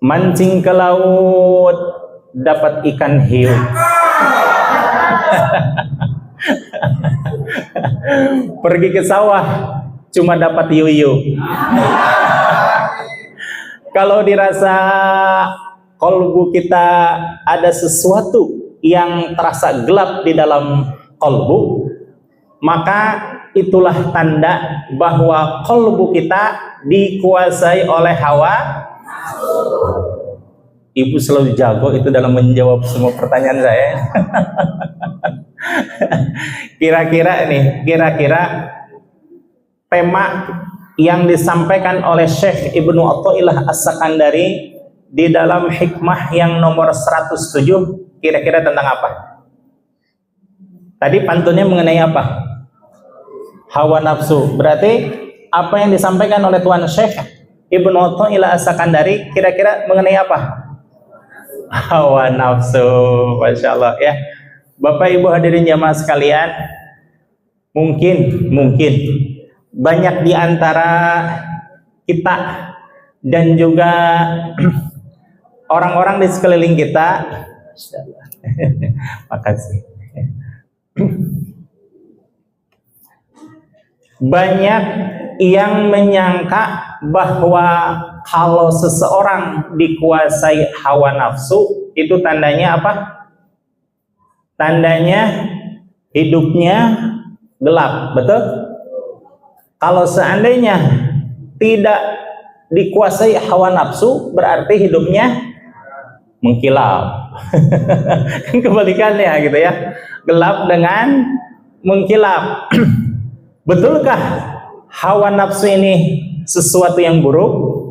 mancing ke laut dapat ikan hiu. Pergi ke sawah cuma dapat yuyu. Kalau dirasa kolbu kita ada sesuatu yang terasa gelap di dalam kolbu, maka itulah tanda bahwa kolbu kita dikuasai oleh hawa. Ibu selalu jago itu dalam menjawab semua pertanyaan saya. Kira-kira tema yang disampaikan oleh Syekh Ibnu Athaillah As-Sakandari di dalam hikmah yang nomor 107 kira-kira tentang apa? Tadi pantunnya mengenai apa? Hawa nafsu. Berarti apa yang disampaikan oleh Tuan Syekh Ibnu Athaillah As-Sakandari kira-kira mengenai apa? Hawa nafsu. Masya Allah ya. Bapak Ibu hadirin jamaah sekalian, mungkin banyak di antara kita dan juga orang-orang di sekeliling kita, makasih, banyak yang menyangka bahwa kalau seseorang dikuasai hawa nafsu itu tandanya apa? Tandanya hidupnya gelap, betul? Kalau seandainya tidak dikuasai hawa nafsu, berarti hidupnya mengkilap. Kebalikannya gitu ya, gelap dengan mengkilap. Betulkah hawa nafsu ini sesuatu yang buruk?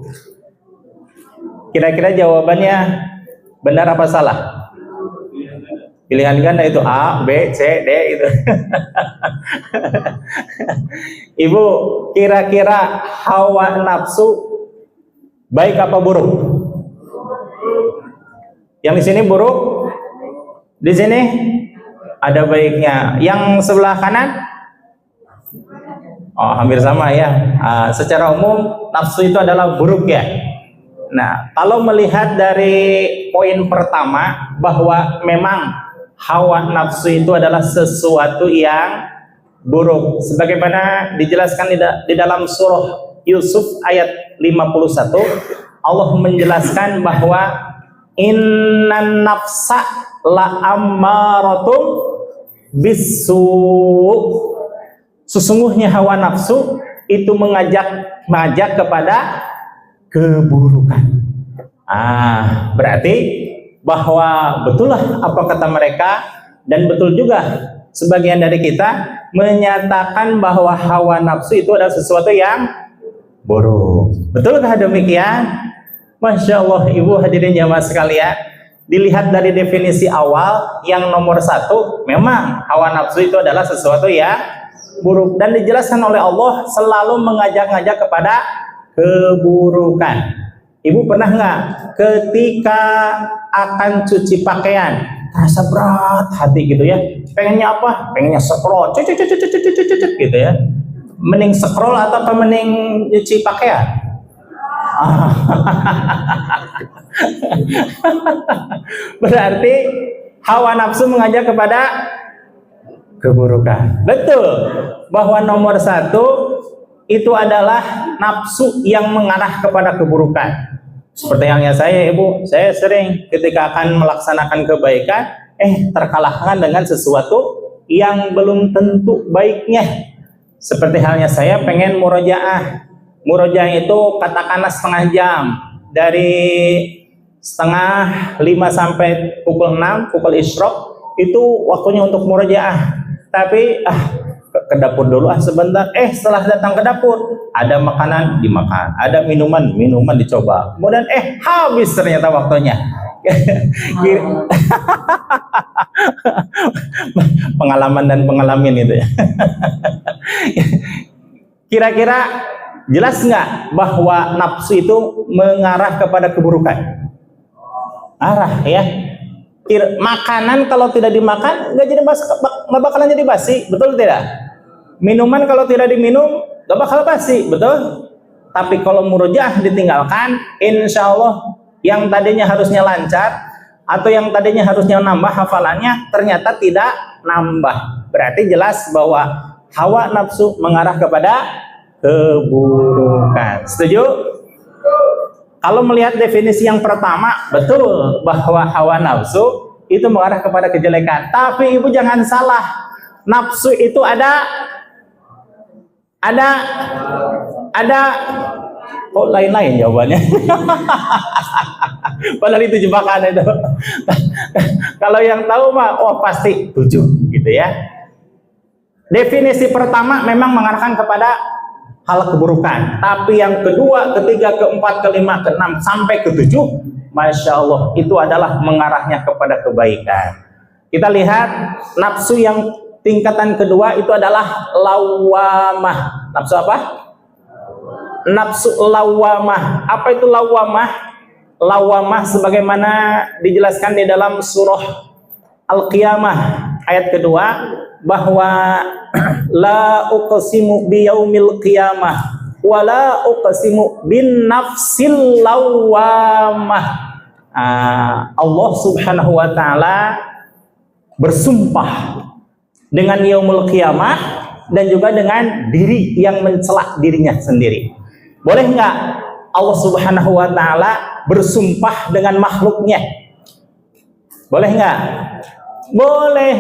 Kira-kira jawabannya benar apa salah? Pilihan ganda itu A, B, C, D itu. Ibu, kira-kira hawa nafsu baik apa buruk? Yang di sini buruk, di sini ada baiknya. Yang sebelah kanan, oh hampir sama ya. Secara umum nafsu itu adalah buruk ya. Nah, kalau melihat dari poin pertama bahwa memang hawa nafsu itu adalah sesuatu yang buruk, sebagaimana dijelaskan di dalam surah Yusuf ayat 51, Allah menjelaskan bahwa innan nafsa la ammaratum bisu, sesungguhnya hawa nafsu itu mengajak kepada keburukan. Berarti bahwa betullah apa kata mereka, dan betul juga sebagian dari kita menyatakan bahwa hawa nafsu itu adalah sesuatu yang buruk. Betulkah demikian? Masya Allah, ibu hadirin jamaah sekalian, dilihat dari definisi awal yang nomor 1, memang hawa nafsu itu adalah sesuatu yang buruk, dan dijelaskan oleh Allah selalu mengajak-ngajak kepada keburukan. Ibu pernah nggak ketika akan cuci pakaian terasa berat hati gitu ya, pengennya apa? Pengennya scroll, gitu ya. Mending scroll atau mending cuci pakaian? Berarti hawa nafsu mengajak kepada keburukan. Betul bahwa nomor 1 itu adalah nafsu yang mengarah kepada keburukan. Seperti halnya saya, ibu, saya sering ketika akan melaksanakan kebaikan, terkalahkan dengan sesuatu yang belum tentu baiknya. Seperti halnya saya pengen murojaah. Murojaah itu katakanlah setengah jam, dari setengah 5 sampai pukul 6, pukul isyraq, itu waktunya untuk murojaah. Tapi ke dapur dulu sebentar. Setelah datang ke dapur, ada makanan dimakan, ada minuman dicoba. Kemudian habis ternyata waktunya. Pengalaman dan pengalaman itu ya. Kira-kira jelas nggak bahwa nafsu itu mengarah kepada keburukan? Arah ya. Makanan kalau tidak dimakan nggak bakalan jadi basi, betul tidak? Minuman kalau tidak diminum nggak bakal basi, betul? Tapi kalau murojaah ditinggalkan, insya Allah yang tadinya harusnya lancar atau yang tadinya harusnya nambah hafalannya ternyata tidak nambah. Berarti jelas bahwa hawa nafsu mengarah kepada keburukan. Setuju? Kalau melihat definisi yang pertama, betul bahwa hawa nafsu itu mengarah kepada kejelekan. Tapi ibu jangan salah, nafsu itu ada kok lain-lain jawabannya. Padahal itu jebakan itu. Kalau yang tahu mah oh pasti 7 gitu ya. Definisi pertama memang mengarahkan kepada hal keburukan, tapi yang kedua, ketiga, keempat, kelima, keenam sampai ketujuh, masya Allah itu adalah mengarahnya kepada kebaikan. Kita lihat nafsu yang tingkatan kedua itu adalah lawamah. Nafsu apa? Nafsu lawamah. Apa itu lawamah? Lawamah sebagaimana dijelaskan di dalam surah Al-Qiyamah ayat kedua, bahwa la uqsimu biyaumil qiyamah wa la uqsimu bin nafsil lawamah. Allah Subhanahu wa taala bersumpah dengan yaumul qiyamah dan juga dengan diri yang mencela dirinya sendiri. Boleh nggak Allah Subhanahu wa taala bersumpah dengan makhluknya? Boleh nggak? Boleh.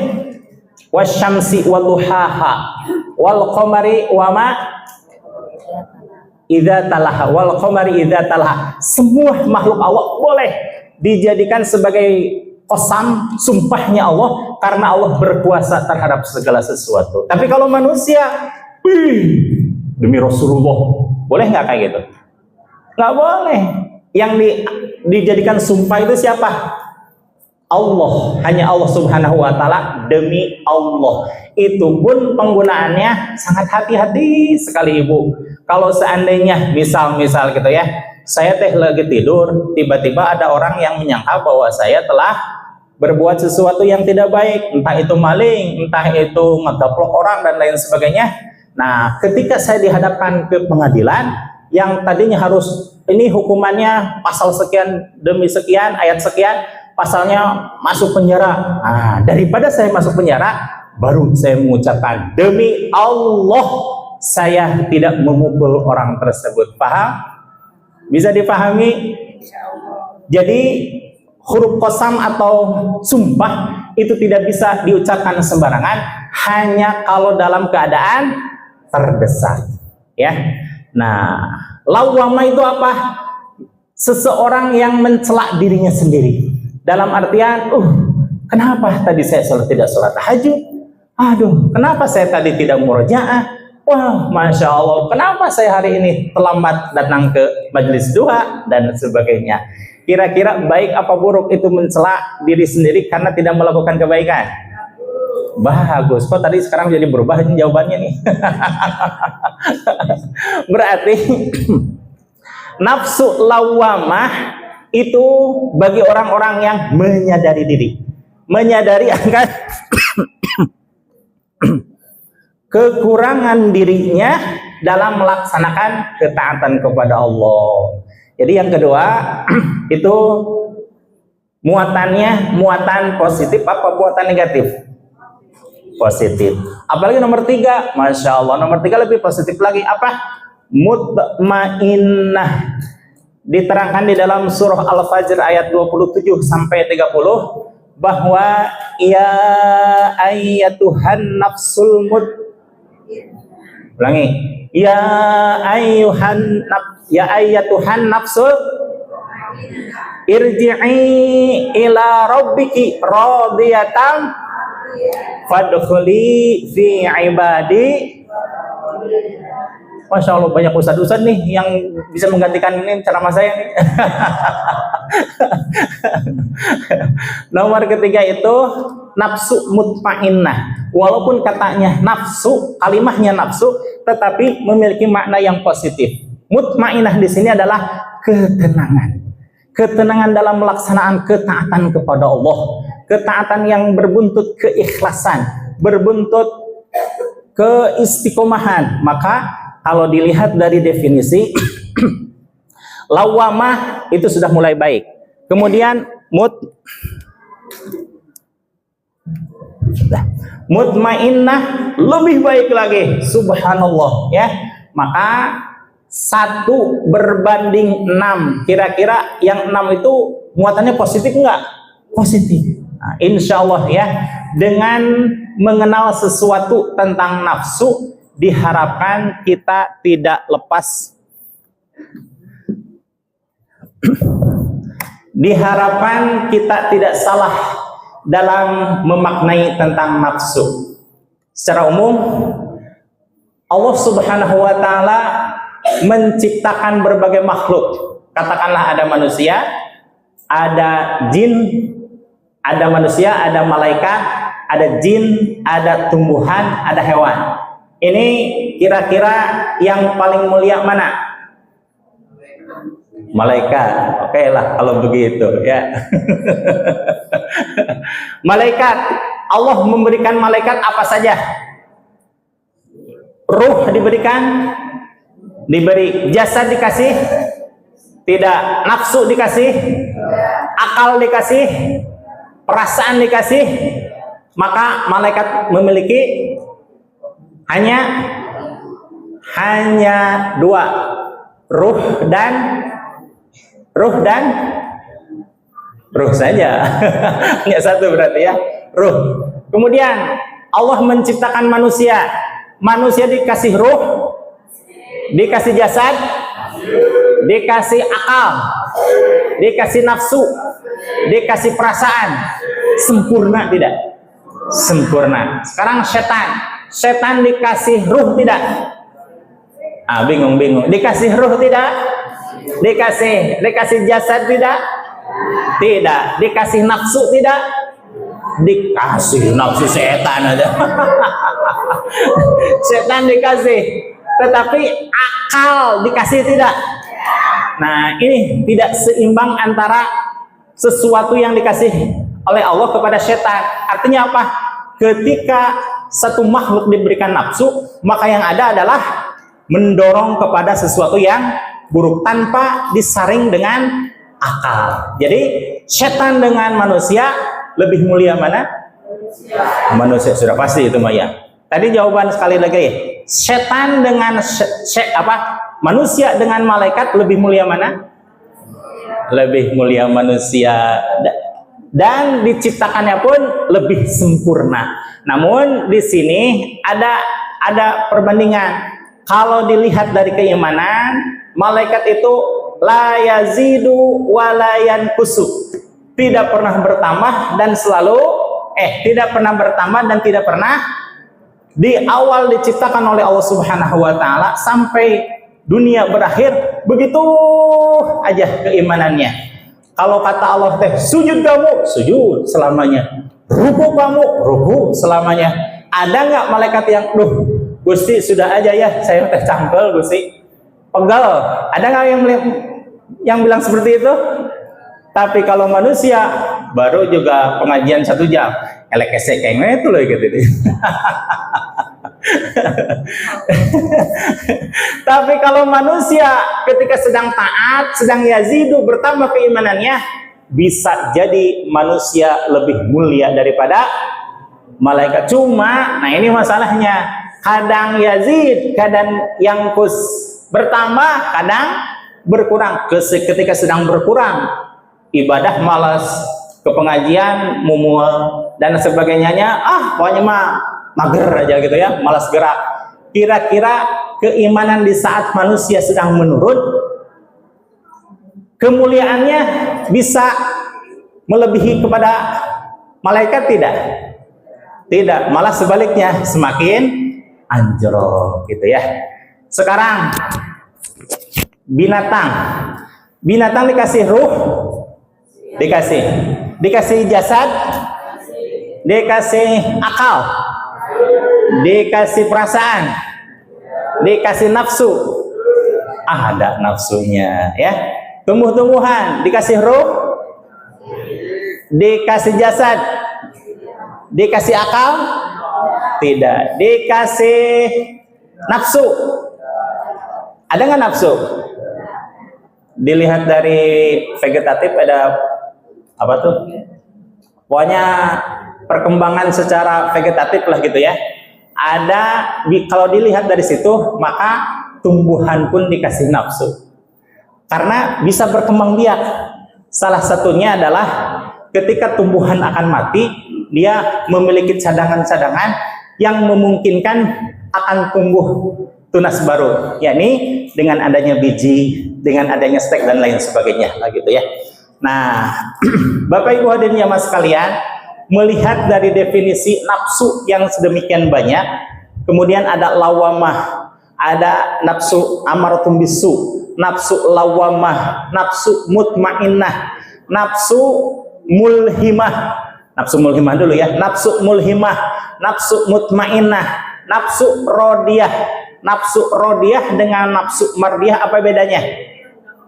Wasyamsi waduhaha wal qamari wama idza talaha wal qamari idza talaha. Semua makhluk Allah boleh dijadikan sebagai qasam, sumpahnya Allah, karena Allah berkuasa terhadap segala sesuatu. Tapi kalau manusia, demi Rasulullah, boleh nggak kayak gitu? Nggak boleh. Yang dijadikan sumpah itu siapa? Allah, hanya Allah Subhanahu wa taala, demi Allah. Itu pun penggunaannya sangat hati-hati sekali ibu. Kalau seandainya misal gitu ya, saya lagi tidur, tiba-tiba ada orang yang menyangka bahwa saya telah berbuat sesuatu yang tidak baik, entah itu maling, entah itu ngegaplok orang dan lain sebagainya. Nah, ketika saya dihadapkan ke pengadilan yang tadinya harus ini hukumannya pasal sekian demi sekian, ayat sekian, pasalnya masuk penjara. Nah, daripada saya masuk penjara, baru saya mengucapkan demi Allah saya tidak memukul orang tersebut. Paham? Bisa dipahami? Jadi huruf qasam atau sumpah itu tidak bisa diucapkan sembarangan, hanya kalau dalam keadaan terdesak. Ya. Nah, lawama itu apa? Seseorang yang mencela dirinya sendiri. Dalam artian, kenapa tadi saya tidak sholat tahajud? Aduh, kenapa saya tadi tidak murojaah? Wah, masya Allah, kenapa saya hari ini terlambat datang ke majelis duha dan sebagainya? Kira-kira baik apa buruk itu mencela diri sendiri karena tidak melakukan kebaikan? Bagus. Kok tadi sekarang jadi berubah jawabannya nih? Berarti nafsu lawamah itu bagi orang-orang yang menyadari diri, menyadari akan kekurangan dirinya dalam melaksanakan ketaatan kepada Allah. Jadi yang kedua itu muatannya muatan positif apa muatan negatif? Positif. Apalagi nomor 3, masya Allah, nomor 3 lebih positif lagi, apa? Mutmainnah. Diterangkan di dalam surah Al-Fajr ayat 27 sampai 30 bahwa ya ayyatuhan nafsul ulangi, ya ayyatuhan nafsul irji'i ila rabbiki radiyatan fadkhuli fi ibadi. Masya Allah, banyak ustadz-ustadz nih yang bisa menggantikan ini ceramah saya nih. Nomor ketiga itu nafsu mutmainnah. Walaupun katanya nafsu, kalimahnya nafsu, tetapi memiliki makna yang positif. Mutmainnah di sini adalah ketenangan. Ketenangan dalam melaksanaan ketaatan kepada Allah. Ketaatan yang berbuntut keikhlasan, berbuntut keistiqomahan. Maka kalau dilihat dari definisi lawamah itu sudah mulai baik. Kemudian mutmainnah lebih baik lagi, subhanallah ya. Maka 1 berbanding 6, kira-kira yang 6 itu muatannya positif enggak? Positif. Nah, insya Allah ya, dengan mengenal sesuatu tentang nafsu, diharapkan kita tidak lepas, diharapkan kita tidak salah dalam memaknai tentang nafsu. Secara umum, Allah Subhanahu wa Ta'ala menciptakan berbagai makhluk. Katakanlah ada manusia, ada jin, ada manusia, ada malaikat, ada jin, ada tumbuhan, ada hewan. Ini kira-kira yang paling mulia mana? Malaikat. Oke lah kalau begitu ya. Malaikat, Allah memberikan malaikat apa saja? Ruh diberikan, diberi jasad dikasih, tidak. Nafsu dikasih, akal dikasih, perasaan dikasih. Maka malaikat memiliki hanya 2, ruh saja. Hanya 1 berarti ya, ruh. Kemudian Allah menciptakan manusia. Manusia dikasih ruh, dikasih jasad, dikasih akal, dikasih nafsu, dikasih perasaan. Sempurna tidak? Sempurna. Sekarang setan dikasih ruh tidak? Bingung. Dikasih ruh tidak? Dikasih jasad tidak? Tidak. Dikasih nafsu tidak? Dikasih nafsu, setan aja. Setan dikasih, tetapi akal dikasih tidak? Nah, ini tidak seimbang antara sesuatu yang dikasih oleh Allah kepada setan. Artinya apa? Ketika satu makhluk diberikan nafsu, maka yang ada adalah mendorong kepada sesuatu yang buruk tanpa disaring dengan akal. Jadi setan dengan manusia lebih mulia mana? Manusia sudah pasti itu Maya. Tadi jawaban sekali lagi. Setan dengan manusia dengan malaikat lebih mulia mana? Lebih mulia manusia, dan diciptakannya pun lebih sempurna. Namun di sini ada perbandingan. Kalau dilihat dari keimanan, malaikat itu la yazidu wa la yanqusu. Tidak pernah bertambah dan tidak pernah bertambah dan tidak pernah, di awal diciptakan oleh Allah Subhanahu wa Ta'ala sampai dunia berakhir begitu aja keimanannya. Kalau kata Allah teh sujud kamu, sujud selamanya. Ruku kamu, ruku selamanya. Ada nggak malaikat yang Gusti sudah aja ya, saya teh cangkel Gusti, pegel. Ada nggak yang bilang seperti itu? Tapi kalau manusia baru juga pengajian 1 jam, elek esek kayaknya itu loh gitu. Tapi kalau manusia ketika sedang taat, sedang yazidu, bertambah keimanannya, bisa jadi manusia lebih mulia daripada malaikat. Cuma, nah ini masalahnya, kadang yazid, kadang yangkus, bertambah, kadang berkurang. Ketika sedang berkurang, ibadah malas, ke pengajian mumual dan sebagainya, pokoknya mah mager aja gitu ya, malas gerak. Kira-kira keimanan di saat manusia sedang menurun, kemuliaannya bisa melebihi kepada malaikat tidak? Tidak, malah sebaliknya semakin anjlok gitu ya. Sekarang binatang dikasih ruh, dikasih jasad, dikasih akal, dikasih perasaan, dikasih nafsu. Ada nafsunya ya. Tumbuh-tumbuhan dikasih ruh, dikasih jasad, dikasih akal, tidak. Dikasih nafsu. Ada nggak nafsu? dilihat dari vegetatif ada apa tuh? Pokoknya perkembangan secara vegetatif lah gitu ya. Ada kalau dilihat dari situ maka tumbuhan pun dikasih nafsu. Karena bisa berkembang biak. Salah satunya adalah ketika tumbuhan akan mati, dia memiliki cadangan-cadangan yang memungkinkan akan tumbuh tunas baru, yakni dengan adanya biji, dengan adanya stek dan lain sebagainya, lah gitu ya. Nah, Bapak Ibu hadirin jamaah sekalian, melihat dari definisi nafsu yang sedemikian banyak, kemudian ada lawamah, ada nafsu amaratum bisu, nafsu lawamah, nafsu mutmainnah, nafsu mulhimah. Nafsu mulhimah dulu ya. Nafsu mulhimah, nafsu mutmainnah, nafsu rodiyah. Nafsu rodiyah dengan nafsu mardiyah apa bedanya?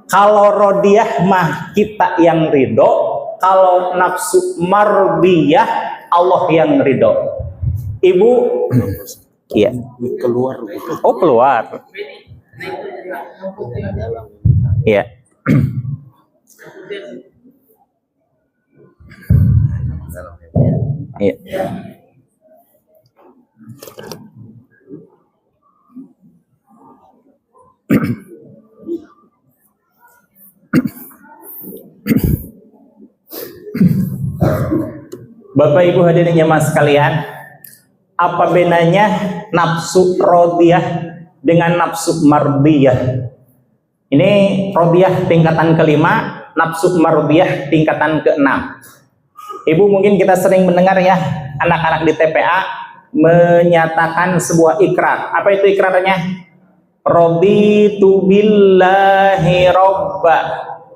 Kalau rodiyah mah kita yang ridho, kalau nafsu mardiyah Allah yang ridho. Ibu, iya. Keluar. Oh, keluar. Iya. Iya. Bapak Ibu hadirin jamaah sekalian, apa bedanya nafsu rodiyah dengan nafsu mardiyah? Ini rodiyah tingkatan kelima, nafsu mardiyah tingkatan keenam. Ibu mungkin kita sering mendengar ya, anak-anak di TPA menyatakan sebuah ikrar. Apa itu ikrarnya? Raditu billahi robba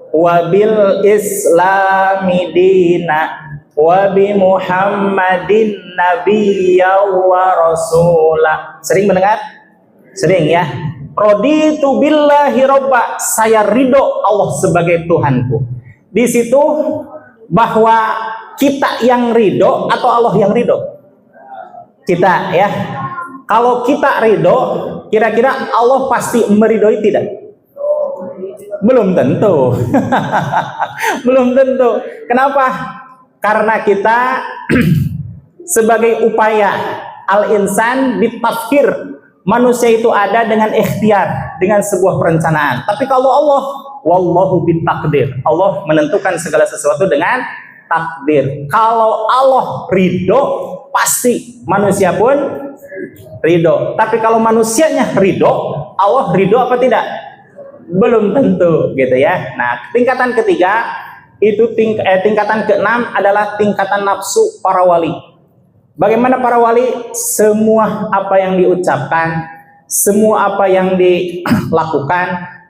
wa bil islami dina wa bi Muhammadin nabiyya wa rasula. Sering mendengar? Sering ya. Raditu billahi robba, saya ridho Allah sebagai Tuhanku. Di situ bahwa kita yang ridho atau Allah yang ridho? Kita ya. Kalau kita ridho, kira-kira Allah pasti meridhoi tidak? Belum tentu. Belum tentu. Kenapa? Karena kita sebagai upaya al-insan bitafkir, manusia itu ada dengan ikhtiar, dengan sebuah perencanaan. Tapi kalau Allah, wallahu bitakdir, Allah menentukan segala sesuatu dengan takdir. Kalau Allah ridho, pasti manusia pun ridho. Tapi kalau manusianya ridho, Allah ridho apa tidak? Belum tentu gitu ya. Nah, tingkatan ketiga itu tingkatan keenam adalah tingkatan nafsu para wali. Bagaimana para wali? Semua apa yang diucapkan, semua apa yang dilakukan,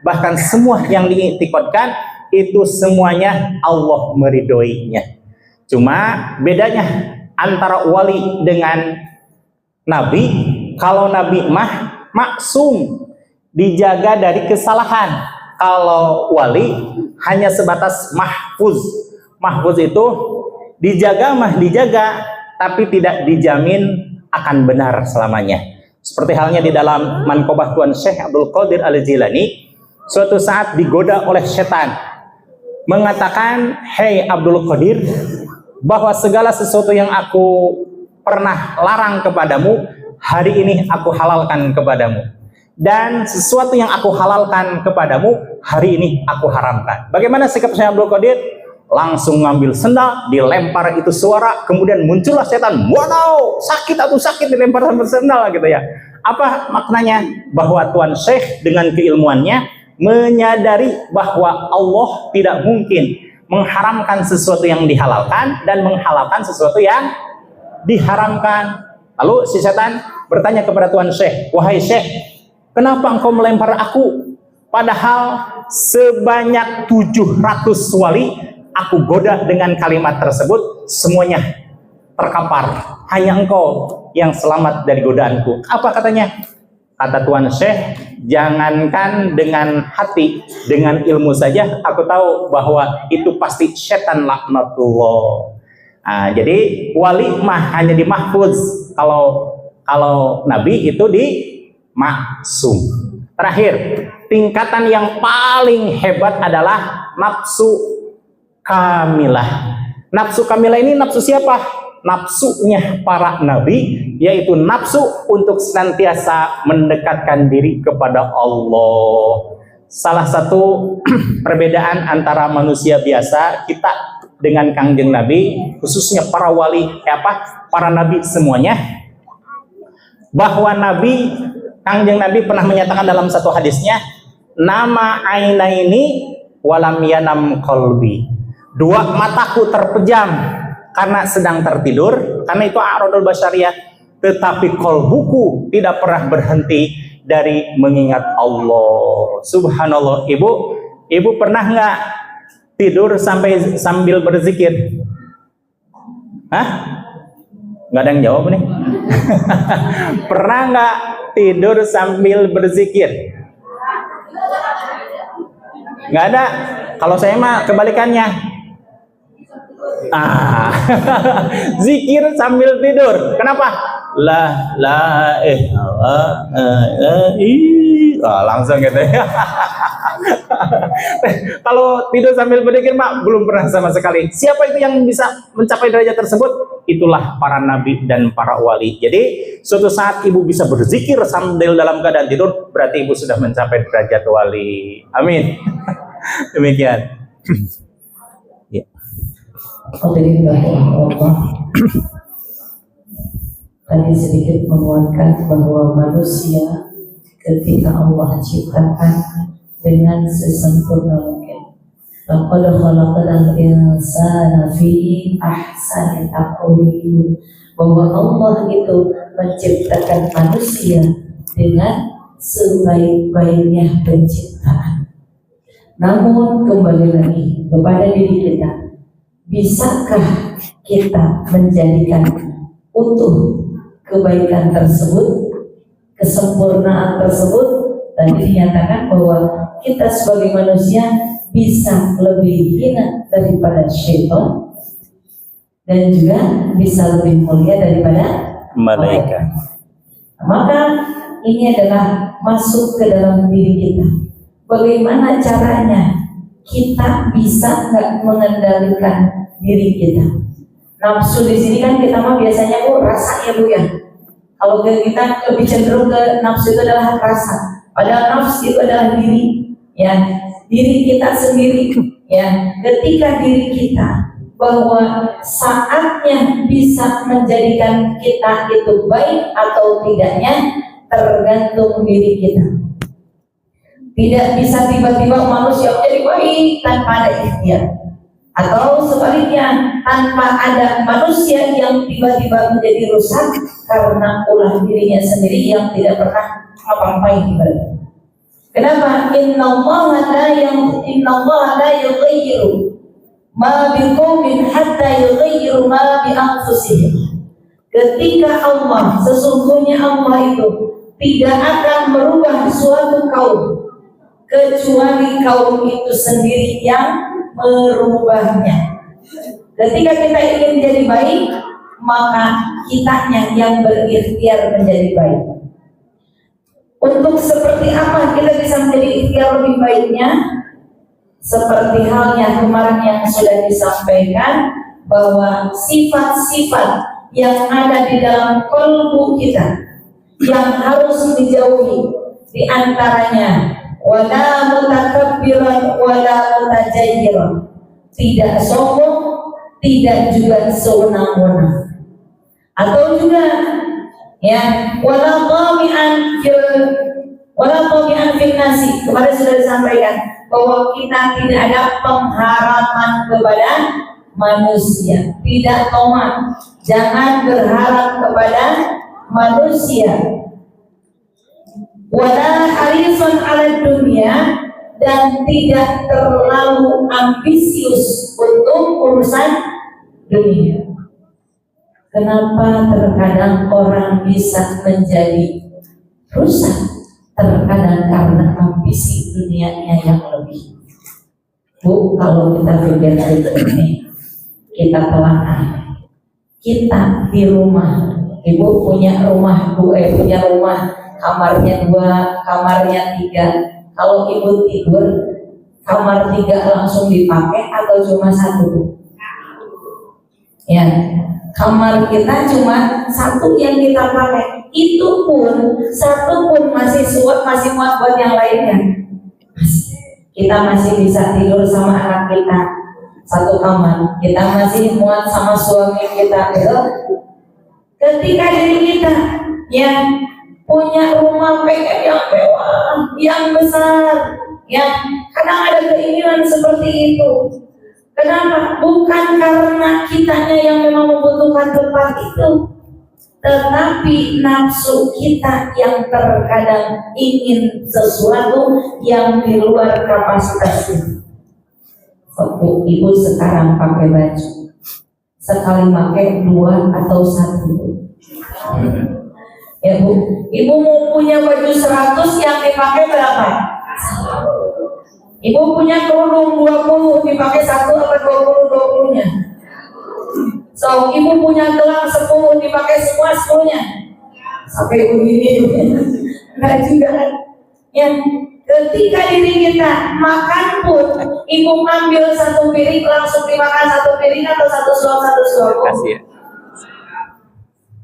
bahkan semua yang diiktikadkan, itu semuanya Allah meridhoinya. Cuma bedanya antara wali dengan nabi, kalau nabi mah maksum, dijaga dari kesalahan. Kalau wali hanya sebatas mahfuz. Mahfuz itu dijaga mah dijaga, tapi tidak dijamin akan benar selamanya. Seperti halnya di dalam Manqobah Tuan Syekh Abdul Qadir Al-Jilani, suatu saat digoda oleh setan, mengatakan, "Hei Abdul Qadir, bahwa segala sesuatu yang aku pernah larang kepadamu, hari ini aku halalkan kepadamu. Dan sesuatu yang aku halalkan kepadamu, hari ini aku haramkan." Bagaimana sikap Syekh Abdul Qadir? Langsung ngambil sendal, dilempar itu suara, kemudian muncullah setan. Wow, sakit atau sakit dilempar sama sendal gitu ya. Apa maknanya? Bahwa Tuan Syekh dengan keilmuannya menyadari bahwa Allah tidak mungkin mengharamkan sesuatu yang dihalalkan dan menghalalkan sesuatu yang diharamkan. Lalu si setan bertanya kepada Tuan Syekh, "Wahai Syekh, kenapa engkau melempar aku? Padahal sebanyak 700 wali aku goda dengan kalimat tersebut, semuanya terkapar. Hanya engkau yang selamat dari godaanku." Apa katanya? Kata Tuan Syekh, jangankan dengan hati, dengan ilmu saja aku tahu bahwa itu pasti setan laknatullah. Nah, jadi wali mah hanya di mahfuz, kalau nabi itu di maksum. Terakhir, tingkatan yang paling hebat adalah nafsu kamilah. Nafsu kamilah ini nafsu siapa? Nafsunya para nabi, yaitu nafsu untuk senantiasa mendekatkan diri kepada Allah. Salah satu perbedaan antara manusia biasa kita dengan Kangjeng Nabi, khususnya para wali, para nabi semuanya, bahwa Kangjeng Nabi pernah menyatakan dalam satu hadisnya, nama ainaini walam yanam qalbi. Dua mataku terpejam karena sedang tertidur, karena itu a'radul basyariyah, tetapi kolbuku tidak pernah berhenti dari mengingat Allah. Subhanallah. Ibu pernah nggak tidur sambil berzikir? Hah? Nggak ada yang jawab nih. Pernah nggak tidur sambil berzikir? Nggak ada. Kalau saya mah kebalikannya. Zikir sambil tidur. Kenapa? Langsung gitu ya. Kalau tidur sambil berzikir mak belum pernah sama sekali. Siapa itu yang bisa mencapai derajat tersebut? Itulah para nabi dan para wali. Jadi suatu saat ibu bisa berzikir sambil dalam keadaan tidur, berarti ibu sudah mencapai derajat wali. Amin. Demikian. Allah tadi sedikit menguatkan bahwa manusia ketika Allah ciptakan dengan sesempurna mungkin. Laqad khalaqal insana fi ahsani taqwim, bahwa Allah itu menciptakan manusia dengan sebaik-baiknya penciptaan. Namun kembali lagi kepada diri kita, bisakah kita menjadikan utuh kebaikan tersebut, kesempurnaan tersebut? Tadi dinyatakan bahwa kita sebagai manusia bisa lebih hina daripada syaitan dan juga bisa lebih mulia daripada malaikat. Maka ini adalah masuk ke dalam diri kita. Bagaimana caranya kita bisa nggak mengendalikan diri kita? Nafsu di sini kan kita mah biasanya rasa ya Bu ya. Kalau kita lebih cenderung ke nafsu itu adalah rasa. Padahal nafsu itu adalah diri, ya, diri kita sendiri, ya. Ketika diri kita bahwa saatnya bisa menjadikan kita itu baik atau tidaknya tergantung diri kita. Tidak bisa tiba-tiba manusia menjadi baik tanpa ada ikhtiar, atau sebaliknya tanpa ada manusia yang tiba-tiba menjadi rusak karena ulah dirinya sendiri yang tidak pernah apa-apain ibadah. Kenapa? Innallaha la yughayyiru ma biqaumin hatta yughayyiru ma bi anfusihim. Ketika Allah, sesungguhnya Allah itu tidak akan merubah suatu kaum kecuali kaum itu sendiri yang merubahnya. Ketika kita ingin menjadi baik, maka kitanya yang berikhtiar menjadi baik. Untuk seperti apa kita bisa menjadi ikhtiar lebih baiknya? Seperti halnya kemarin yang sudah disampaikan, bahwa sifat-sifat yang ada di dalam kalbu kita yang harus dijauhi, di antaranya wala mutakabbiran wala mutajayyiran, tidak sombong, tidak juga sewenang-wenang, atau juga ya wala qami'an fil nasi. Kemarin sudah disampaikan bahwa kita tidak ada pengharapan kepada manusia, tidak tomat, jangan berharap kepada manusia. Wala harisun ala dunia, dan tidak terlalu ambisius untuk urusan dunia. Kenapa terkadang orang bisa menjadi rusak? Terkadang karena ambisi dunianya yang lebih. Bu, kalau kita pikir ini, kita telah kita di rumah, ibu punya rumah, punya rumah, kamarnya 2, kamarnya 3, Kalau ibu tidur, kamar 3 langsung dipakai atau cuma 1? Ya, kamar kita cuma 1 yang kita pakai. Itu pun 1 pun masih muat buat yang lainnya. Kita masih bisa tidur sama anak kita 1 kamar. Kita masih muat sama suami kita, gitu. Ketika diri kita yang punya rumah pengen yang mewah, yang besar, yang kadang ada keinginan seperti itu. Kenapa? Bukan karena kitanya yang memang membutuhkan tempat itu, tetapi nafsu kita yang terkadang ingin sesuatu yang di luar kapasitas kita. Ibu sekarang pakai baju, sekali pakai 2 atau 1. Ya Bu, ibu mau punya baju 100 yang dipakai berapa? Ibu punya kerudung 20, dipakai 1 atau 20-20-nya? So, ibu punya gelang 10, dipakai semua 10-nya? Sampai begini enggak juga kan? Yang ketika diri kita makan pun, ibu ambil 1 piring langsung dimakan 1 piring atau 1 suap. Kasih ya.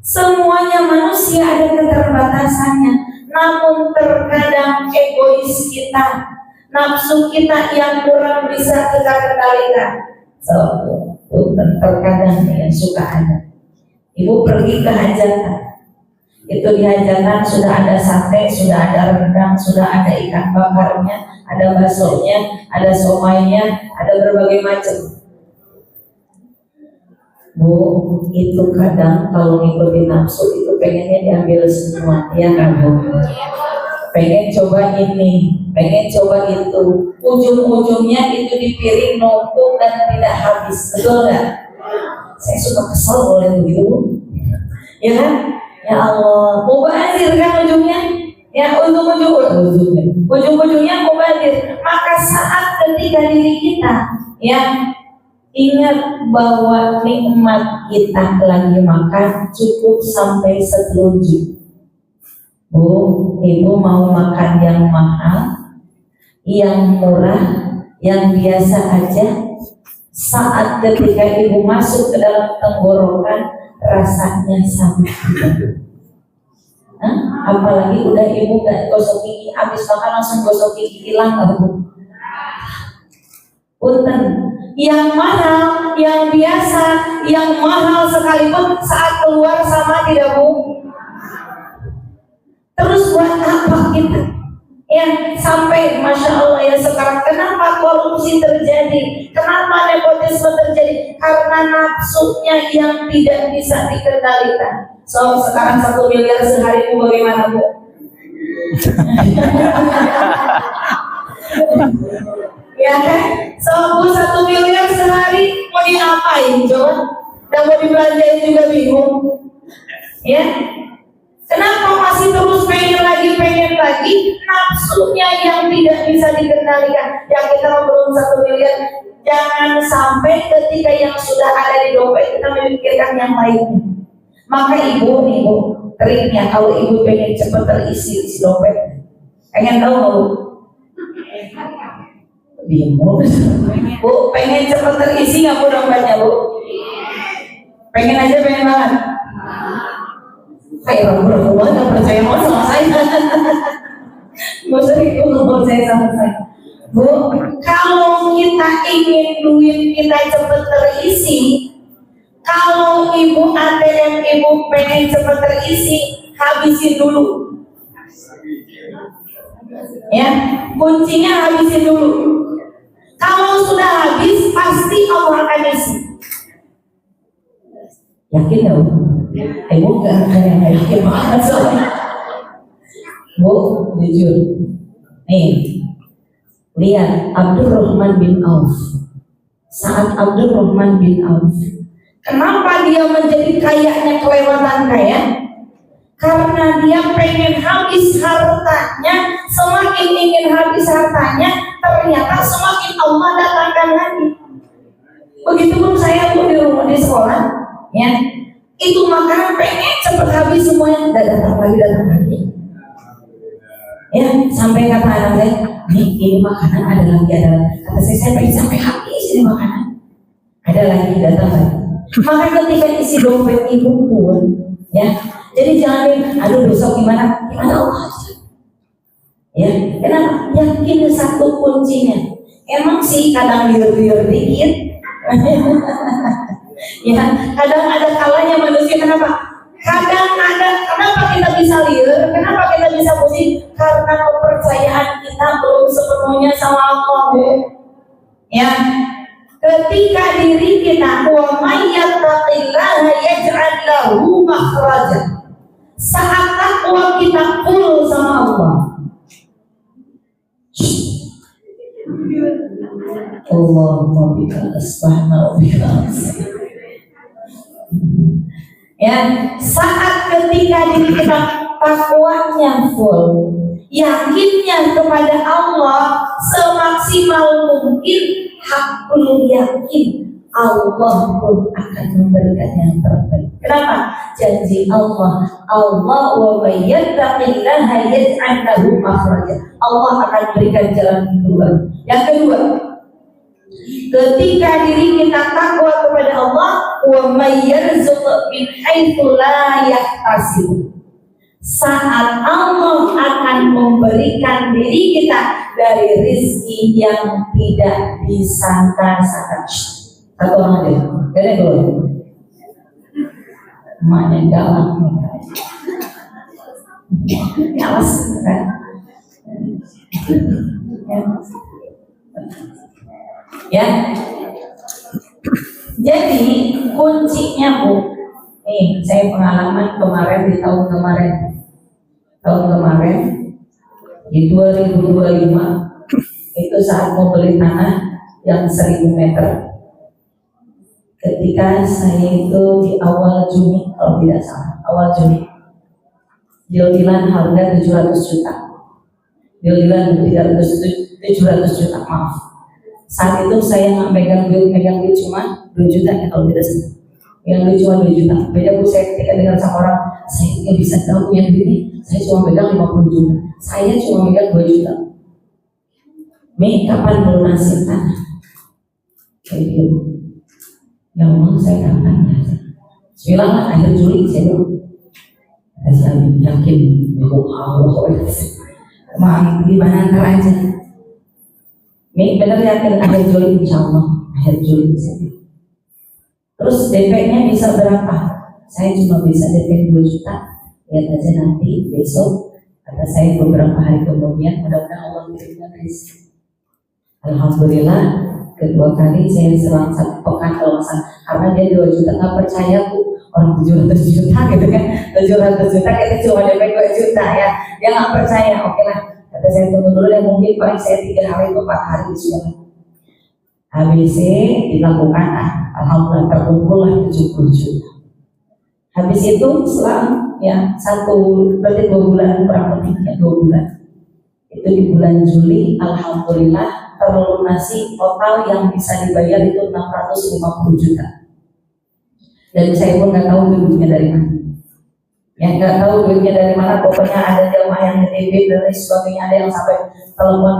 Semuanya manusia ada keterbatasannya, namun terkadang egois kita, nafsu kita yang kurang bisa kita kendalikan. Terkadang yang suka ada. Ibu pergi ke hajatan, itu di hajatan sudah ada sate, sudah ada rendang, sudah ada ikan bakarnya, ada baksonya, ada somainya, ada berbagai macam. Bu, itu kadang kalau ngikutin nafsu itu pengennya diambil semua, ya kan Bu? Pengen coba ini, pengen coba itu, ujung-ujungnya itu di piring numpuk dan tidak habis, betul nggak? Saya suka kesel oleh begitu, ya kan? Ya Allah, mubazir kan ujungnya? Ya ujung-ujungnya mubazir. Maka saat ketika diri kita, ya, ingat bahwa nikmat kita lagi makan cukup sampai setelunjuk. Bu, ibu mau makan yang mahal, yang murah, yang biasa aja. Saat ketika ibu masuk ke dalam tenggorokan, rasanya sama. Apalagi udah ibu gak gosok gigi, habis makan langsung gosok gigi, hilang gak Bu? Punten. Yang mahal, yang biasa, yang mahal sekalipun saat keluar sama tidak Bu? Terus buat apa kita? Ya sampai Masya Allah ya sekarang kenapa korupsi terjadi? Kenapa nepotisme terjadi? Karena nafsunya yang tidak bisa dikendalikan. So sekarang 1 miliar sehari Bu bagaimana Bu? Ya kan? So Bu 1 miliar sehari mau diapain coba? Dan mau dibelanjain juga bingung. Ya? Kenapa masih terus pengen lagi? Nafsunya yang tidak bisa dikendalikan. Yang kita belum 1 miliar, jangan sampai ketika yang sudah ada di dompet kita memikirkan yang lainnya. Maka ibu triknya kalau ibu pengen cepat terisi dompet, pengen tahu nggak Bu? Bingung. Bu, pengen cepat terisi nggak Bu dompetnya Bu? Pengen aja, pengen banget. Kayak orang berhubungan nggak percaya mau sama saya. Gak usah itu nggak percaya sama saya. Bu, kalau kita ingin duit kita cepat terisi, kalau ibu ATM ibu pengen cepat terisi, habisin dulu. Ya, kuncinya habisin dulu. Kalau sudah habis, pasti Allah akan isi. Yakin ya Bu? Ibu gak kayak yakin banget soalnya. Bu, jujur. Nih, lihat Abdurrahman bin Auf. Saat Abdurrahman bin Auf, kenapa dia menjadi kayanya kelewatan kaya? Karena dia pengen habis hartanya. Semakin ingin habis hartanya, ternyata semakin Allah datangkan lagi. Begitupun saya Bu di rumah di sekolah, ya. Itu makanan pengen cepat habis semuanya, datang lagi. Ya, sampai kata anak saya, ini makanan ada lagi. Kata saya pengen sampai habis ini makanan. Ada lagi, datang lagi. Maka ketika isi dompet ibu pun, ya, jadi jangan, aduh besok gimana Allah aja. Ya, kenapa? Yakin satu kuncinya. Emang sih kadang liur-liur dikit. Ya, kadang ada kalanya manusia kenapa? Kadang ada, kenapa kita bisa liur? Kenapa kita bisa pusing? Karena kepercayaan kita belum sepenuhnya sama Allah, Bu. Ya, ketika diri kita wa may yattaqillaha yaj'al lahu makhraja. Saat takwa kita full sama Allah. Allahumma bika asbahna wa bika amsayna. Ya, saat ketika diri kita takwanya full, yakinnya kepada Allah semaksimal mungkin, hakul yakin Allah pun akan memberikan yang terbaik. Kenapa? Janji Allah wa may yattaqillaha yaj'al lahu makhraja. Allah akan berikan jalan keluar. Yang kedua, ketika diri kita takwa kepada Allah, wa may yarzuq min haitsu la yahtasib. Saat Allah akan memberikan diri kita dari rezeki yang tidak disangka-sangka. Satu orang aja, gak ada dua. Emaknya galak, nyalas kan? Ya. Jadi kuncinya, Bu, nih saya pengalaman kemarin di tahun kemarin di 2025 itu saat mau beli tanah yang 1000 meter. Ketika saya itu di awal Juni, kalau tidak salah, awal Juni, dia bilang harga 700 juta. Dia bilang 700 juta, maaf. Saat itu saya nggak megang duit cuma 2 juta ya kalau tidak salah. Yang duit cuma 2 juta. Beda Bu, saya ketika dengar sama orang, saya nggak bisa tahu yang duit, saya cuma megang 50 juta. Saya cuma megang 2 juta. Mei, kapan melunasin tanah? Kayak gitu. Ya Allah, saya kapan ya? Bismillah, akhir Juli saya dulu. Saya yakin, ya Allah, maaf gimana ntar aja. Mei benar yakin akhir Juli, insya Allah akhir Juli saya. Terus DP-nya bisa berapa? Saya cuma bisa DP 2 juta. Lihat aja nanti besok. Kata saya beberapa hari kemudian, mudah-mudahan Allah berikan rezeki. Alhamdulillah. Kedua kali saya diserang 1 pekan kalau karena dia 2 juta, nggak percaya Bu, orang 700 juta gitu kan, 700 juta kita cuma DP 2 juta ya, dia nggak percaya. Oke lah, kata saya tunggu dulu ya, mungkin paling saya 3 hari atau 4 hari sudah. ABC dilakukan, alhamdulillah terkumpul lah 70 juta. Habis itu setelah ya berarti 2 bulan, kurang lebihnya 2 bulan. Itu di bulan Juli, alhamdulillah terlunasi total yang bisa dibayar itu 650 juta. Dan saya pun nggak tahu duitnya dari mana. Yang nggak tahu duitnya dari mana, pokoknya ada jamaah yang nge-DP dan lain sebagainya, ada yang sampai telepon,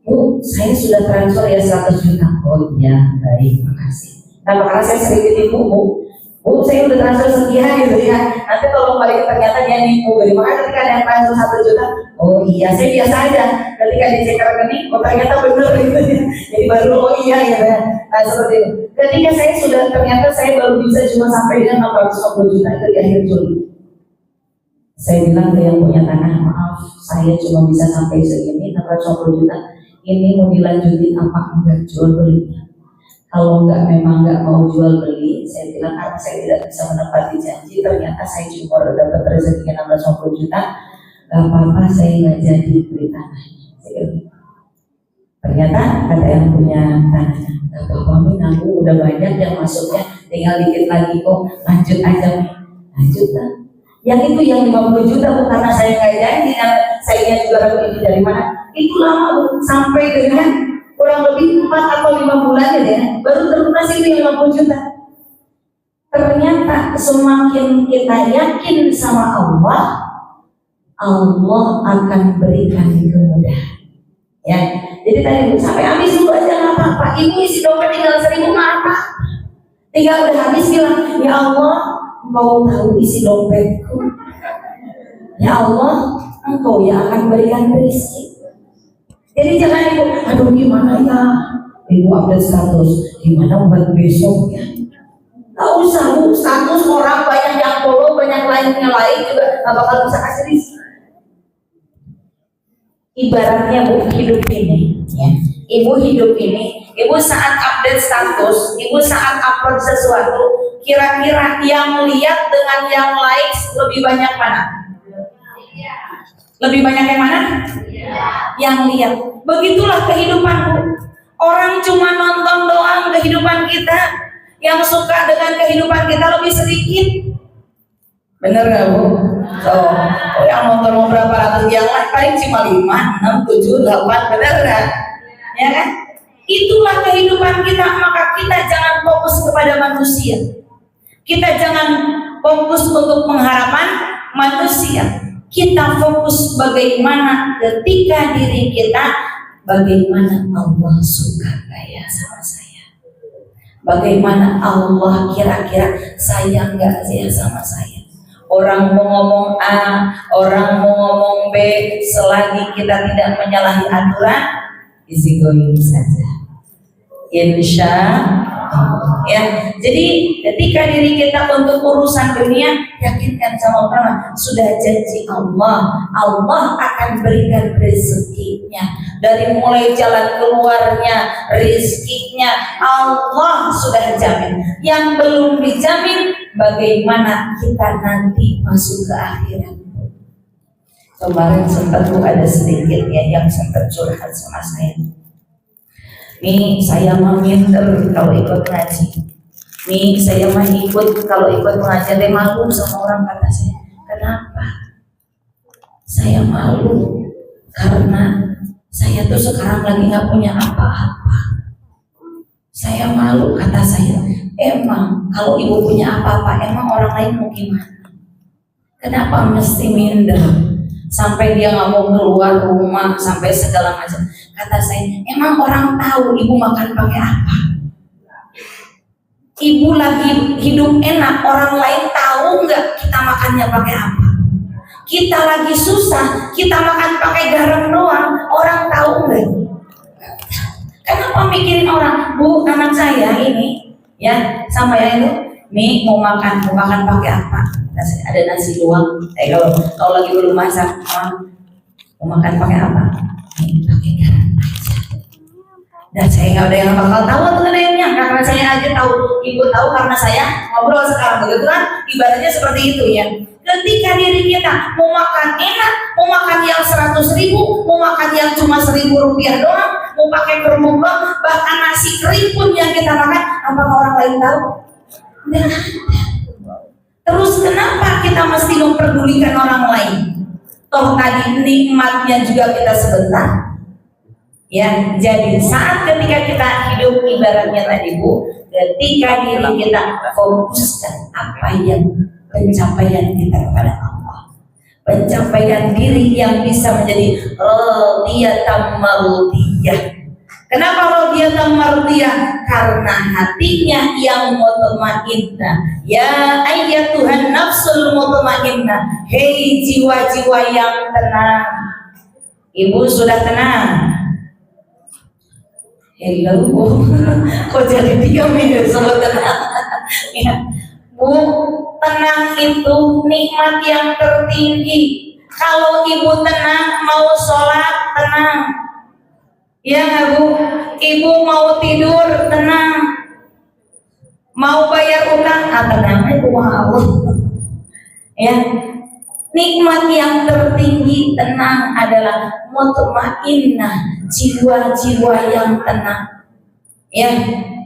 Bu, saya sudah transfer ya 100 juta. Oh iya, baik, makasih. Nah, makanya saya sering ditipu, Bu, saya udah transfer sekian gitu ya. Nanti kalau balik ternyata dia nipu. Jadi makanya ketika ada yang transfer 1 juta, oh iya, saya biasa aja. Ketika dicek rekening, oh ternyata benar gitu ya. Jadi baru oh iya gitu ya. Nah seperti itu. Ketika ternyata saya baru bisa cuma sampai dengan 650 juta itu di akhir Juli. Saya bilang ke yang punya tanah, maaf, saya cuma bisa sampai segini 650 juta. Ini mau dilanjutin apa enggak jual belinya? Kalau memang nggak mau jual beli, saya bilang karena saya tidak bisa menepati janji, ternyata saya cuma dapat rezekinya 650 juta, nggak apa-apa, saya nggak jadi beli tanahnya. Ternyata kata yang punya tanahnya, nggak apa-apa, Mi, aku udah banyak yang masuknya, tinggal dikit lagi kok, lanjut aja, Mi. Lanjut kan? Yang itu yang 50 juta bukan karena saya nggak janji, dan saya juga ragu ini dari mana? Itu lama sampai dengan kurang lebih 4 atau 5 bulan ya, baru terlunasi itu 50 juta. Ternyata semakin kita yakin sama Allah, Allah akan berikan kemudahan. Ya, jadi tadi Bu, sampai habis dulu aja nggak apa-apa. Ibu isi dompet tinggal 1.000 nggak apa. Tinggal udah habis bilang, ya Allah, Engkau tahu isi dompetku. Ya Allah, Engkau yang akan berikan rezeki. Jadi jangan ibu, aduh gimana ya? Ibu update status, gimana buat besok ya? Gak usah Bu, status orang banyak yang follow, banyak lainnya lain juga gak bakal bisa kasih rezeki. Ibaratnya Bu hidup ini, ya. Ibu hidup ini, ibu saat update status, ibu saat upload sesuatu, kira-kira yang lihat dengan yang likes lebih banyak mana? Lebih banyak yang mana? Yang lihat. Begitulah kehidupanku. Orang cuma nonton doang kehidupan kita. Yang suka dengan kehidupan kita lebih sedikit. Bener gak Bu? Oh, yang nonton berapa ratus yang like paling cuma 5, 6, 7, 8. Bener gak? Ya kan? Itulah kehidupan kita. Maka kita jangan fokus kepada manusia. Kita jangan fokus untuk pengharapan manusia. Kita fokus bagaimana ketika diri kita, bagaimana Allah suka gaya sama saya, bagaimana Allah kira-kira sayang gak sih sama saya. Orang mau ngomong A, orang mau ngomong B, selagi kita tidak menyalahi aturan, easy going saja, insya Allah. Ya, jadi ketika diri kita untuk urusan dunia, yakinkan sama Allah, sudah janji Allah akan berikan rezekinya. Dari mulai jalan keluarnya, rezekinya Allah sudah jamin. Yang belum dijamin, bagaimana kita nanti masuk ke akhirat. Kemarin sempat ada sedikit ya yang sempat curhat sama saya. Nih saya mah minder kalau ikut ngaji. Nih saya mah ikut kalau ikut pengajian deh malu sama orang, kata saya. Kenapa? Saya malu karena saya tuh sekarang lagi nggak punya apa-apa. Saya malu, kata saya. Emang kalau ibu punya apa-apa, emang orang lain mau gimana? Kenapa mesti minder? Sampai dia nggak mau keluar rumah, sampai segala macam. Kata saya, emang orang tahu ibu makan pakai apa? Ibu lagi hidup enak, orang lain tahu nggak kita makannya pakai apa? Kita lagi susah, kita makan pakai garam doang, orang tahu nggak? Kenapa mikirin orang? Bu, anak saya ini, ya, sama ya itu, Mi mau makan pakai apa? Ada nasi doang. Kalau lagi belum masak, mau makan pakai apa? Mi pakai garam aja. Dan saya nggak ada yang bakal tahu tuh lainnya, karena saya aja tahu, ibu tahu karena saya ngobrol sekarang. Begitu kan? Ibaratnya seperti itu ya. Ketika diri kita mau makan enak, mau makan yang 100.000, mau makan yang cuma 1.000 rupiah doang, mau pakai kerupuk doang, bahkan nasi kering pun yang kita makan, apakah orang lain tahu? Nggak ada. Terus kenapa kita mesti memperdulikan orang lain? Toh tadi nikmatnya juga kita sebentar. Ya, jadi saat ketika kita hidup ibaratnya tadi Bu, ketika diri kita fokuskan apa yang pencapaian kita kepada Allah, pencapaian diri yang bisa menjadi radiyatan mardiyah. Kenapa radiyatan mardiyah? Karena hatinya yang mutmainnah. Ya ayyatuhan nafsul mutmainnah, hei jiwa-jiwa yang tenang. Ibu sudah tenang? Hello, kok jadi diam ya sobat tenang? Ya. Bu, tenang itu nikmat yang tertinggi. Kalau ibu tenang, mau sholat tenang, ya nggak Bu? Ibu mau tidur tenang, mau bayar utang tenang, itu Allah. Ya, nikmat yang tertinggi tenang adalah mutmainnah, jiwa-jiwa yang tenang. Ya,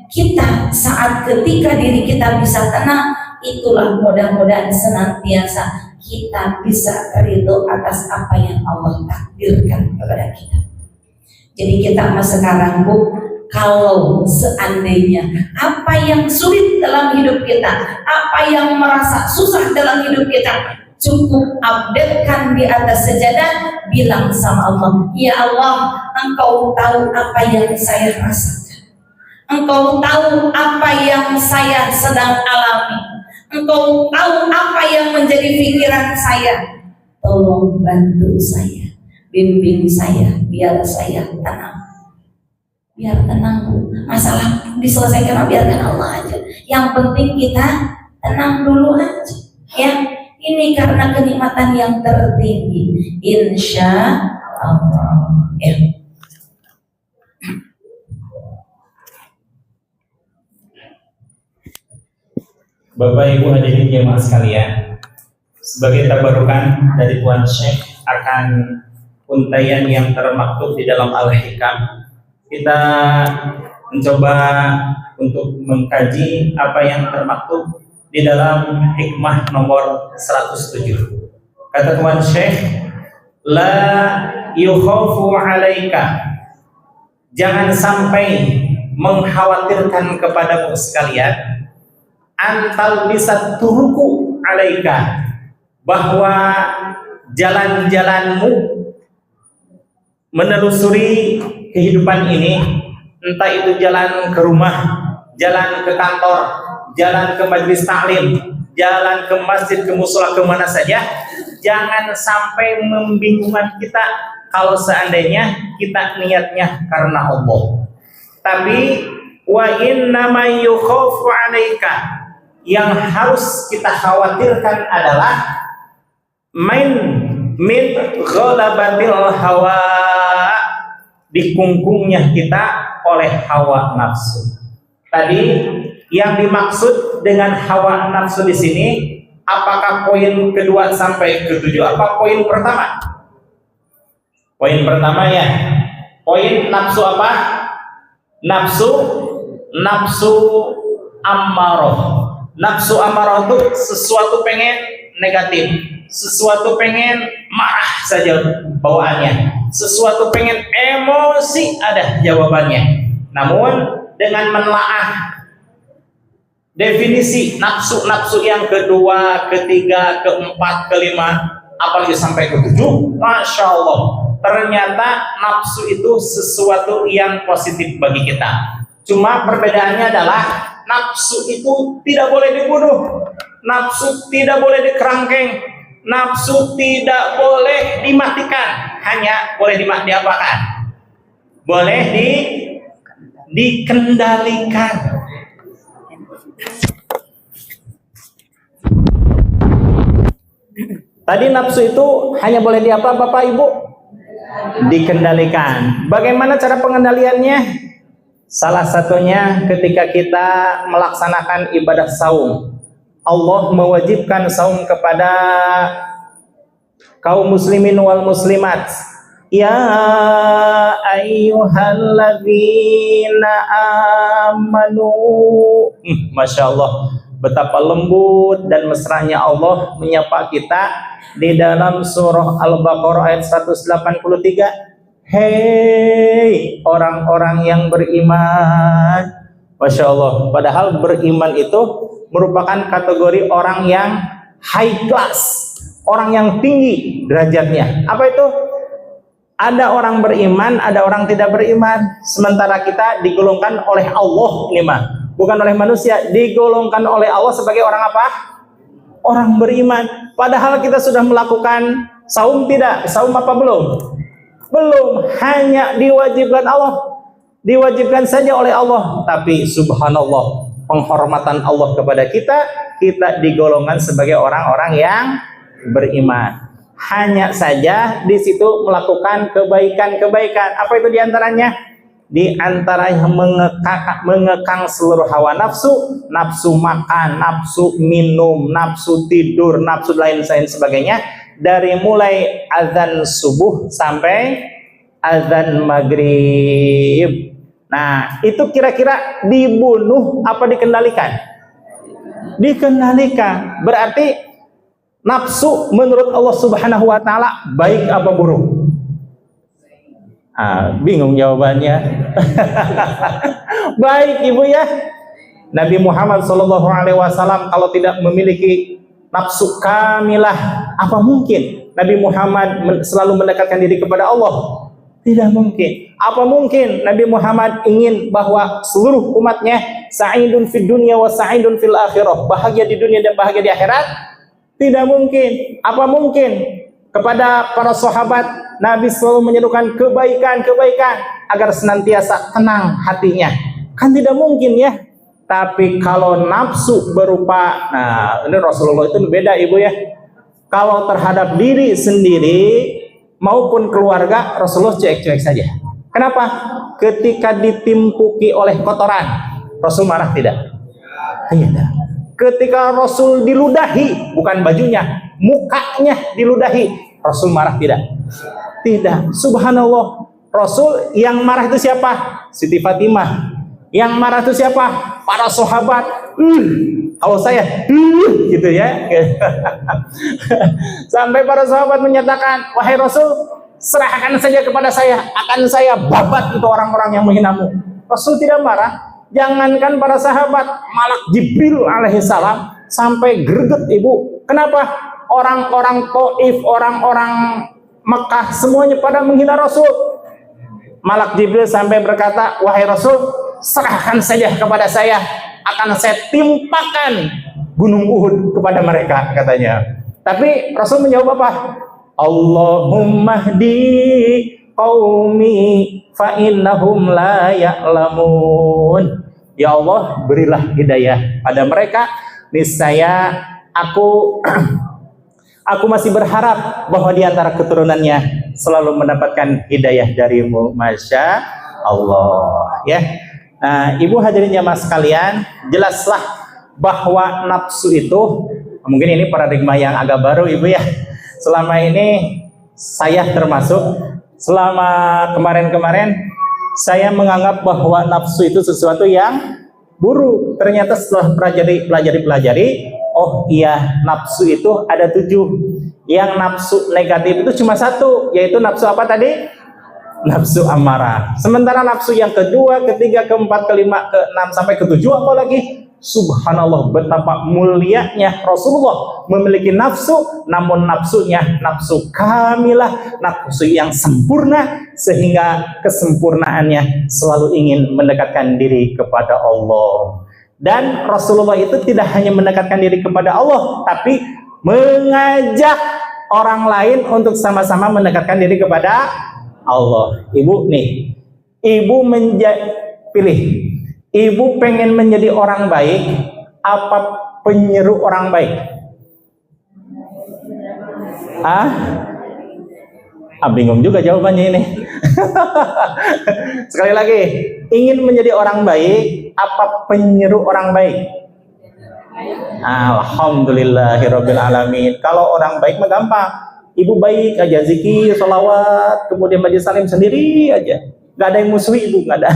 kita saat ketika diri kita bisa tenang, itulah mudah-mudahan senantiasa kita bisa ridho atas apa yang Allah takdirkan kepada kita. Jadi kita sekarang Bu, kalau seandainya apa yang sulit dalam hidup kita, apa yang merasa susah dalam hidup kita, cukup updatekan di atas sajadah, bilang sama Allah, ya Allah, Engkau tahu apa yang saya rasakan, Engkau tahu apa yang saya sedang alami, Engkau tahu apa yang menjadi pikiran saya, tolong bantu saya, bimbing saya, biar saya tenang. Biar tenang Bu, masalah diselesaikan, biarkan Allah aja. Yang penting kita tenang dulu aja, ya. Ini karena kenikmatan yang tertinggi, insya Allah, ya. Bapak Ibu hadirin jemaah sekalian, sebagai tabarukan dari Tuan Syekh akan untayan yang termaktub di dalam Al-Hikam, kita mencoba untuk mengkaji apa yang termaktub di dalam hikmah nomor 107. Kata Tuan Syekh, la yukhafu alaika, jangan sampai mengkhawatirkan kepadamu sekalian, antal bisa turuku alaika, bahwa jalan-jalanmu menelusuri kehidupan ini, entah itu jalan ke rumah, jalan ke kantor, jalan ke majelis taklim, jalan ke masjid, ke musola, kemana saja, jangan sampai membingungkan kita kalau seandainya kita niatnya karena Allah. Tapi wa inna ma yukhafu 'alaika, yang harus kita khawatirkan adalah min ghalabatil hawa, dikungkungnya kita oleh hawa nafsu. Tadi yang dimaksud dengan hawa nafsu di sini, apakah poin kedua sampai ketujuh? Apa poin pertama? Poin pertama ya. Poin nafsu apa? Nafsu ammaroh. Nafsu ammaroh itu sesuatu pengen negatif, sesuatu pengen marah saja bawaannya, sesuatu pengen emosi ada jawabannya. Namun dengan menelaah definisi nafsu yang kedua, ketiga, keempat, kelima, apalagi sampai ketujuh, Masya Allah, ternyata nafsu itu sesuatu yang positif bagi kita. Cuma perbedaannya adalah nafsu itu tidak boleh dibunuh, nafsu tidak boleh dikerangkeng, nafsu tidak boleh dimatikan, hanya boleh diapakan? Boleh dikendalikan. Tadi nafsu itu hanya boleh diapa Bapak Ibu? Dikendalikan. Bagaimana cara pengendaliannya? Salah satunya ketika kita melaksanakan ibadah saum. Allah mewajibkan saum kepada kaum muslimin wal muslimat. Ya ayyuhalladzina amanu. Masya Allah, betapa lembut dan mesranya Allah menyapa kita di dalam surah Al-Baqarah ayat 183. Hei orang-orang yang beriman. Masya Allah, padahal beriman itu merupakan kategori orang yang high class, orang yang tinggi derajatnya. Apa itu? Ada orang beriman, ada orang tidak beriman. Sementara kita digolongkan oleh Allah, ini mah bukan oleh manusia, digolongkan oleh Allah sebagai orang apa? Orang beriman. Padahal kita sudah melakukan saum tidak? Saum apa belum? Belum, hanya diwajibkan Allah. Diwajibkan saja oleh Allah. Tapi subhanallah, penghormatan Allah kepada kita, kita digolongkan sebagai orang-orang yang beriman. Hanya saja di situ melakukan kebaikan-kebaikan. Apa itu diantaranya? Di antaranya mengekang seluruh hawa nafsu, nafsu makan, nafsu minum, nafsu tidur, nafsu lain sebagainya, dari mulai azan subuh sampai azan maghrib. Nah, itu kira-kira dibunuh apa dikendalikan? Dikendalikan. Berarti nafsu menurut Allah Subhanahu wa taala baik apa buruk? Bingung jawabannya. Baik Ibu ya. Nabi Muhammad SAW kalau tidak memiliki nafsu kamilah, Apa mungkin Nabi Muhammad selalu mendekatkan diri kepada Allah? Tidak mungkin. Apa mungkin Nabi Muhammad ingin bahwa seluruh umatnya sa'idun fid dunya wa sa'idun fil akhirah, bahagia di dunia dan bahagia di akhirat? Tidak mungkin. Apa mungkin kepada para sahabat Nabi selalu menyerukan kebaikan agar senantiasa tenang hatinya? Kan tidak mungkin ya. Tapi kalau nafsu berupa, nah ini Rasulullah itu beda ibu ya. Kalau terhadap diri sendiri maupun keluarga, Rasulullah cuek-cuek saja. Kenapa? Ketika ditimpuki oleh kotoran, Rasul marah tidak? Tidak. Ketika Rasul diludahi, bukan bajunya, mukanya diludahi, Rasul marah tidak? Tidak. Subhanallah. Rasul yang marah itu siapa? Siti Fatimah. Yang marah itu siapa? Para sahabat. Kalau saya gitu ya. Sampai para sahabat menyatakan, wahai Rasul, serahkan saja kepada saya, akan saya babat itu orang-orang yang menghinamu. Rasul tidak marah. Jangankan para sahabat, Malak Jibril alaihissalam sampai greget ibu. Kenapa? Orang-orang Taif, orang-orang Mekah semuanya pada menghina Rasul. Malak Jibril sampai berkata, wahai Rasul, serahkan saja kepada saya, akan saya timpakan gunung Uhud kepada mereka, katanya. Tapi Rasul menjawab apa? Allahumma hdi qaumi fa innahum la ya'lamun. Ya Allah, berilah hidayah pada mereka, niscaya aku masih berharap bahwa di antara keturunannya selalu mendapatkan hidayah darimu. Masya Allah ya. Nah, ibu hadirin jamaah sekalian, jelaslah bahwa nafsu itu, mungkin ini paradigma yang agak baru ibu ya. Selama ini saya termasuk, selama kemarin-kemarin saya menganggap bahwa nafsu itu sesuatu yang buruk. Ternyata setelah pelajari, oh iya, nafsu itu ada 7. Yang nafsu negatif itu cuma 1, yaitu nafsu apa tadi? Nafsu amarah. Sementara nafsu yang kedua, ketiga, keempat, kelima, keenam sampai ketujuh apalagi, subhanallah, betapa mulianya Rasulullah memiliki nafsu, namun nafsunya nafsu kamilah, nafsu yang sempurna, sehingga kesempurnaannya selalu ingin mendekatkan diri kepada Allah. Dan Rasulullah itu tidak hanya mendekatkan diri kepada Allah, tapi mengajak orang lain untuk sama-sama mendekatkan diri kepada Allah. Ibu nih, ibu pilih. Ibu pengen menjadi orang baik apa penyeru orang baik? Bingung juga jawabannya ini. Sekali lagi, ingin menjadi orang baik apa penyeru orang baik? Alhamdulillahirabbil alamin. Kalau orang baik mah gampang. Ibu baik aja, zikir, sholawat, kemudian majlis salim sendiri aja. Gak ada yang musuhi ibu, gak ada.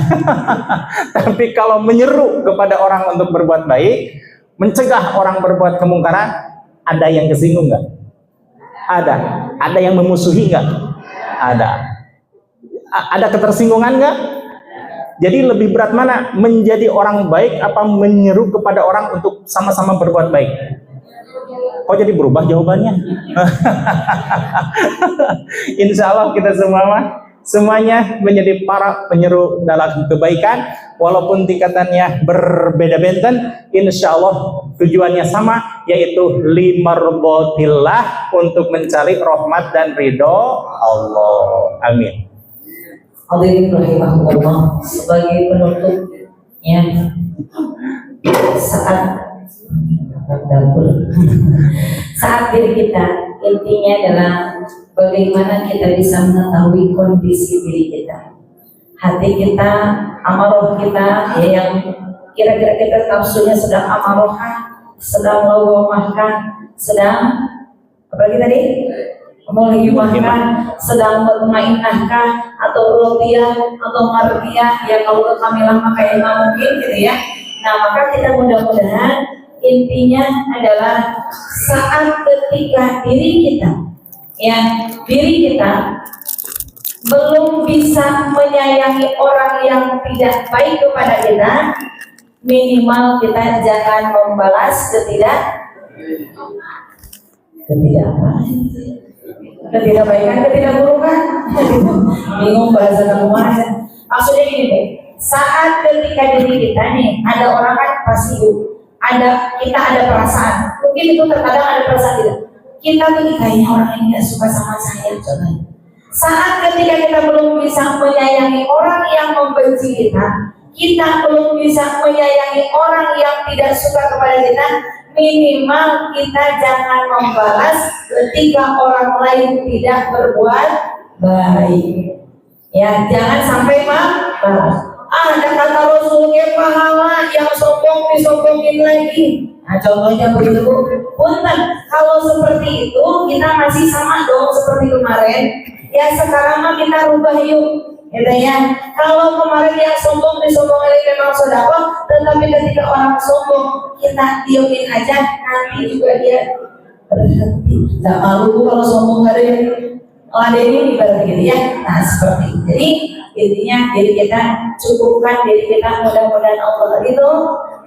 Tapi kalau menyeru kepada orang untuk berbuat baik, mencegah orang berbuat kemungkaran, ada yang kesinggung gak? Ada. Ada yang memusuhi gak? Ada. Ada ketersinggungan gak? Jadi lebih berat mana? Menjadi orang baik apa menyeru kepada orang untuk sama-sama berbuat baik? Kok jadi berubah jawabannya? Insya Allah kita semuanya menjadi para penyeru dalam kebaikan, walaupun tingkatannya berbeda benten. Insya Allah tujuannya sama, yaitu limardhatillah, untuk mencari rahmat dan ridho Allah. Amin. Hadirin rahimahullah, sebagai penutupnya, saat diri kita, intinya adalah bagaimana kita bisa mengetahui kondisi diri kita, hati kita, amarah kita, ya, yang kira-kira kita nafsunya sedang amarah, sedang lawamahkan, sedang apalagi tadi mulhimahkan, sedang mutmainnahkah, atau rodiyah atau mardiyah, ya kalau kamilah maka yang mungkin gitu ya. Nah, maka kita mudah-mudahan intinya adalah saat ketika diri kita belum bisa menyayangi orang yang tidak baik kepada kita, minimal kita jangan membalas ketidakbaikan, ketidakburukan. Bingung bahasa kemarin. Maksudnya gini deh, saat ketika diri kita nih ada orang kan pasti kita ada perasaan. Mungkin itu terkadang ada perasaan kita tuh kayaknya orang ini gak suka sama saya. Coba. Saat ketika kita belum bisa menyayangi orang yang membenci kita belum bisa menyayangi orang yang tidak suka kepada kita, minimal kita jangan membalas ketika orang lain tidak berbuat baik. Ya, jangan sampai balas. Ada kata Rasulullah pahala yang sombong disombongin lagi. Nah, contohnya begitu. Punten, kalau seperti itu kita masih sama dong seperti kemarin. Ya sekarang mah kita rubah yuk. Gitu ya. Kalau kemarin yang sombong disombongin memang sedekah, tetapi ketika orang sombong kita diemin aja, nanti juga dia berhenti. Gak malu kalau sombong ada yang ini ibarat gitu ya. Nah seperti itu. Jadi intinya diri kita cukupkan diri kita, mudah-mudahan Allah ridho,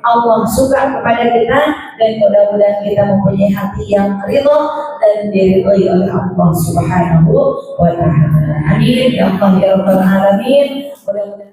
Allah suka kepada kita, dan mudah-mudahan kita mempunyai hati yang ridho dan diridhoi oleh Allah Subhanahu wa Ta'ala. Amin ya Allah ya Rabbal Alamin. Mudah-mudahan